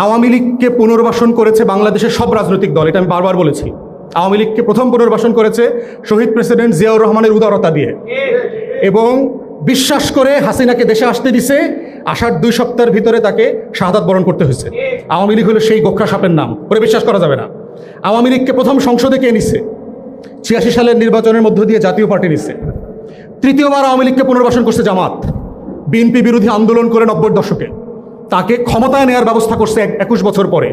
আওয়ামী লীগকে পুনর্বাসন করেছে বাংলাদেশের সব রাজনৈতিক দল, এটা আমি বারবার বলেছি। আওয়ামী লীগকে প্রথম পুনর্বাসন করেছে শহীদ প্রেসিডেন্ট জিয়াউর রহমানের উদারতা দিয়ে, এবং বিশ্বাস করে হাসিনাকে দেশে আসতে দিছে। আসার 2 সপ্তাহের ভিতরে তাকে শাহাদাত বরণ করতে হয়েছে। আওয়ামী লীগ হলো সেই গোখরা সাপের নাম, ওরে বিশ্বাস করা যাবে না। আওয়ামী লীগকে প্রথম সংসদে কে নিছে? 86 সালের নির্বাচনের মধ্য দিয়ে জাতীয় পার্টি নিছে। তৃতীয়বার আওয়ামী লীগকে পুনর্বাসন করছে জামাত, বিএনপি বিরোধী আন্দোলন করে 90-র দশকে। তাকে ক্ষমতায় নেওয়ার ব্যবস্থা করছে 21 বছর পরে।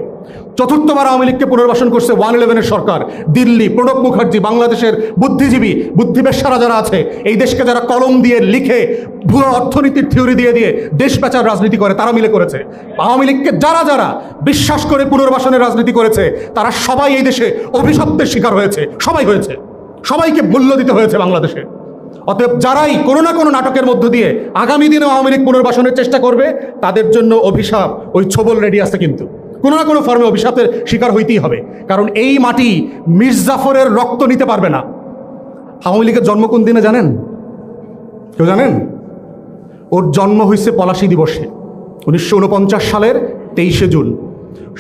চতুর্থবার আওয়ামী লীগকে পুনর্বাসন করছে 111-এর সরকার, দিল্লি, প্রণব মুখার্জি, বাংলাদেশের বুদ্ধিজীবী বুদ্ধিবেশ্যারা যারা আছে, এই দেশকে যারা কলম দিয়ে লিখে ভুয়া অর্থনীতির থিওরি দিয়ে দিয়ে দেশ বেচার রাজনীতি করে, তারা মিলে করেছে। আওয়ামী লীগকে যারা যারা বিশ্বাস করে পুনর্বাসনের রাজনীতি করেছে, তারা সবাই এই দেশে অভিশপ্তের শিকার হয়েছে। সবাই হয়েছে, সবাইকে মূল্য দিতে হয়েছে বাংলাদেশে। অতএব যারাই কোনো না কোনো নাটকের মধ্য দিয়ে আগামী দিনে আওয়ামী লীগ পুনর্বাসনের চেষ্টা করবে, তাদের জন্য অভিশাপ ওই ছবল রেডি আছে। কিন্তু কোনো না কোনো ফর্মে অভিশাপের শিকার হইতেই হবে, কারণ এই মাটি মির্জাফরের রক্ত নিতে পারবে না। আওয়ামী লীগের জন্ম কোন দিনে জানেন? কেউ জানেন? ওর জন্ম হয়েছে পলাশী দিবসে, 1949 সালের 23শে জুন।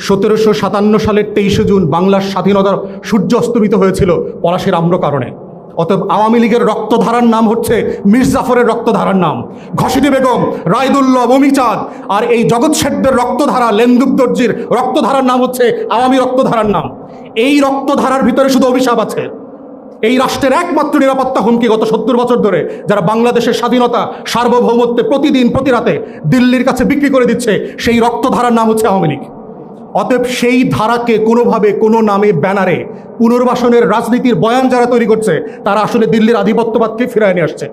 1757 সালের 23শে জুন বাংলার স্বাধীনতার সূর্য অস্তমিত হয়েছিল পলাশীর আম্র কারণে। অতএব আওয়ামী লীগের রক্তধারার নাম হচ্ছে মির্জাফরের রক্তধারার নাম। ঘসিটি বেগম, রায়দুল্লাহ, মমিচাঁদ আর এই জগৎ শেঠদের রক্তধারা, লেন্দুক দর্জির রক্তধারার নাম হচ্ছে আওয়ামী রক্তধারার নাম। এই রক্তধারার ভিতরে শুধু অভিশাপ আছে। এই রাষ্ট্রের একমাত্র নিরাপত্তা হুমকি গত 70 বছর ধরে যারা বাংলাদেশের স্বাধীনতা সার্বভৌমত্বে প্রতিদিন প্রতি রাতে দিল্লির কাছে বিক্রি করে দিচ্ছে, সেই রক্তধারার নাম হচ্ছে আওয়ামী লীগ। অতএব সেই ধারাকে কোনোভাবে কোনো নামে ব্যানারে পুনর্বাসনের রাজনীতির বয়ান যারা তৈরি করছে, তারা আসলে দিল্লির আধিপত্যবাদকে ফিরায় নিয়ে আসছে।